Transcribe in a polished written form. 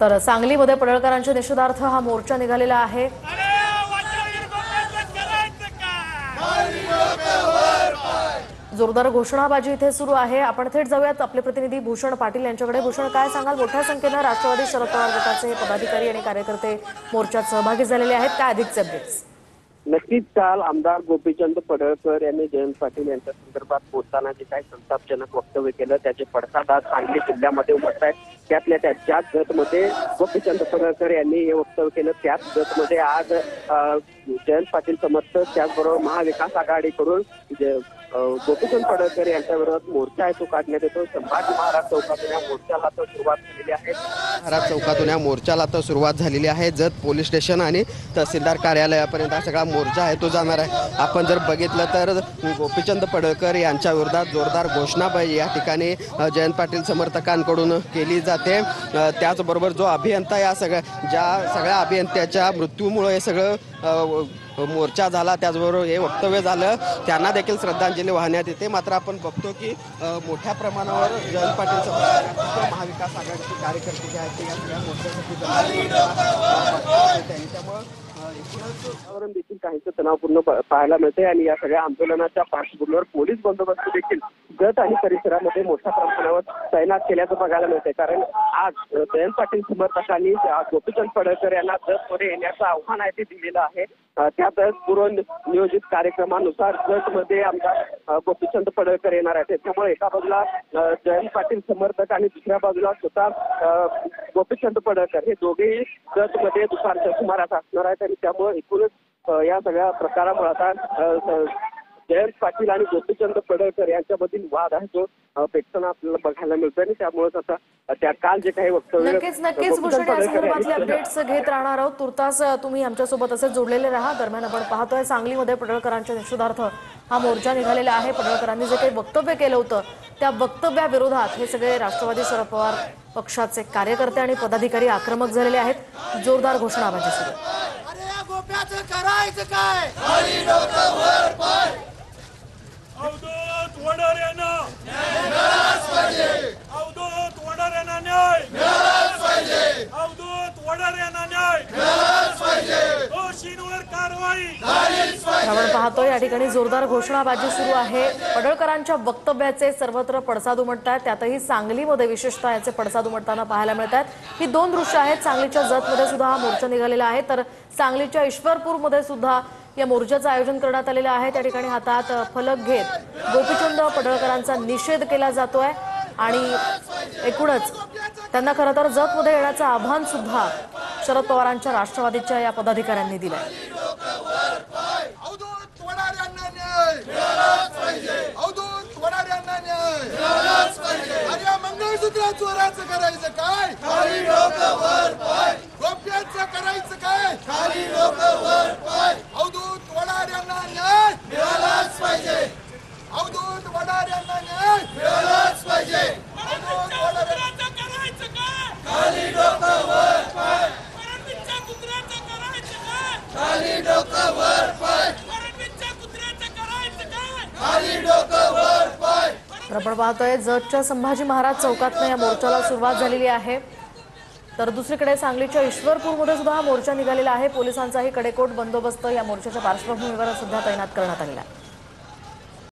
तर सांगलीमध्ये पडळकरांच्या निषेधार्थ हा मोर्चा निघालेला आहे। जोरदार घोषणाबाजी इथे सुरू आहे। आपण थेट जाऊयात आपले प्रतिनिधी भूषण पाटील यांच्याकडे। भूषण, काय सांगाल? मोठ्या संख्येने राष्ट्रवादी शरद पवार गटाचे पदाधिकारी आणि कार्यकर्ते मोर्चात सहभागी झालेले आहेत, काय अधिकचे अपडेट्स? नक्कीच काल आमदार गोपीचंद पडळकर यांनी जयंत पाटील यांच्या संदर्भात बोलताना जे काही संतापजनक वक्तव्य केलं त्याचे पडसाद आज सांगली जिल्ह्यामध्ये उमटत आहेत। त्यातल्या ज्याच जतमध्ये गोपीचंद पडळकर यांनी हे वक्तव्य केलं त्याच जतमध्ये आज जयंत पाटील समर्थक त्याचबरोबर महाविकास आघाडीकडून गोपीचंद पडळकर यांच्या विरोधात मोर्चा आहे तो काढण्यात येतो। संभाजी महाराज चौकातून या मोर्चाला तर सुरुवात झालेली आहे। महाराज चौकातून या मोर्चाला तर सुरुवात झालेली आहे। जत पोलीस स्टेशन आणि तहसीलदार कार्यालयापर्यंत हा सगळा मोर्चा आहे तो जाणार आहे। आपण जर बघितलं तर गोपीचंद पडळकर यांच्या विरोधात जोरदार घोषणाबाजी या ठिकाणी जयंत पाटील समर्थकांकडून केली जाते। त्याचबरोबर जो अभियंता या सगळ्या अभियंत्याच्या मृत्यूमुळे हे सगळं मोर्चा झाला, त्याचबरोबर हे वक्तव्य झालं, त्यांना देखील श्रद्धांजली वाहण्यात येते। मात्र आपण बघतो की मोठ्या प्रमाणावर जयंत पाटील समर्थक महाविकास आघाडीचे कार्यकर्ते जे आहेत ते या सगळ्या मोर्चासाठी त्यामुळे वातावरण देखील काहीच तणावपूर्ण पाहायला मिळते आणि या सगळ्या आंदोलनाच्या पार्श्वभूमीवर पोलीस बंदोबस्त देखील जत आणि परिसरामध्ये मोठ्या प्रमाणावर तैनात केल्याचं बघायला मिळते। कारण आज जयंत पाटील समर्थकांनी गोपीचंद पडळकर यांना जतमध्ये येण्याचं आव्हान आहे ते दिलेलं आहे। त्यातच पूर्व नियोजित कार्यक्रमानुसार जतमध्ये आमदार गोपीचंद पडळकर येणार आहेत। त्यामुळे एका बाजूला जयंत पाटील समर्थक आणि दुसऱ्या बाजूला स्वतः गोपीचंद पडळकर हे दोघेही जतमध्ये दुपारच्या सुमारास असणार आहेत आणि त्यामुळे एकूणच या सगळ्या प्रकारामुळे आता जयंत पाटील आणि गोपीचंद पडळकर यांच्यामधील वाद आहे तो पेटताना आपल्याला बघायला मिळतोय आणि त्यामुळेच आता त्या काल जे काही वक्तव्य नक्कीच भूषण या संदर्भातले अपडेट्स घेत राहणार आहोत। तुर्तास तुम्ही आमच्यासोबत असे जोडलेले राहा। दरम्यान आपण पाहतोय सांगलीमध्ये पडळकरांच्या निषेधार्थ हा मोर्चा निघालेला आहे। पडळकरांनी जे काही वक्तव्य केलं होतं त्या वक्तव्याविरोधात हे सगळे राष्ट्रवादी शरद पवार पक्षाचे कार्यकर्ते आणि पदाधिकारी आक्रमक झालेले आहेत। जोरदार घोषणाबाजी सुरू। अवधूत वडाऱ्यांना न्याय मिळालाच पाहिजे। अवधूत वडाऱ्यांना न्याय मिळालाच पाहिजे। अवधूत वडाऱ्यांना न्याय मिळालाच पाहिजे। दोषींवर कारवाई झालीच पाहिजे। आपण पाहतोय या ठिकाणी जोरदार घोषणाबाजी सुरू आहे। पडळकरांच्या वक्तव्याचे सर्वत्र पडसाद उमटतात, त्यातही सांगलीमध्ये विशेषतः याचे पडसाद उमटताना पाहायला मिळतात। ही दोन दृश्य आहेत। सांगलीच्या जतमध्ये सुद्धा हा मोर्चा निघालेला आहे, तर सांगलीच्या ईश्वरपूरमध्ये सुद्धा या मोर्चाचं आयोजन करण्यात आलेलं आहे। त्या ठिकाणी हातात फलक घेत गोपीचंद पडळकरांचा निषेध केला जातोय आणि एकूणच त्यांना खरं तर जतमध्ये येण्याचं आव्हान सुद्धा शरद पवारांच्या राष्ट्रवादीच्या या पदाधिकाऱ्यांनी दिलंय। चोराचं करायचं काय? खाली डोकं वर पाय। गोप्याचं करायचं काय? खाली डोकं वर पाय। अवधूत वडाऱ्यांना न्याय मिळालाच पाहिजे। अवधूत वडाऱ्यांना न्याय मिळालाच पाहिजे। अवधूत वडाऱ्यांचं करायचं काय? खाली डोकं वर पाय। परमवीरच्या कुत्र्याचं करायचं काय? खाली डोकं वर पाय। परमवीरच्या कुत्र्याचं करायचं काय? खाली डोकं वर पाय। आपण पाहतोय जतच्या संभाजी महाराज चौकातनं या मोर्चाला सुरुवात झालेली आहे, तर दुसरीकडे सांगलीच्या ईश्वरपूरमध्ये सुद्धा हा मोर्चा निघालेला आहे। पोलिसांचाही कडेकोट बंदोबस्त या मोर्चाच्या पार्श्वभूमीवर सध्या तैनात करण्यात आलेला आहे।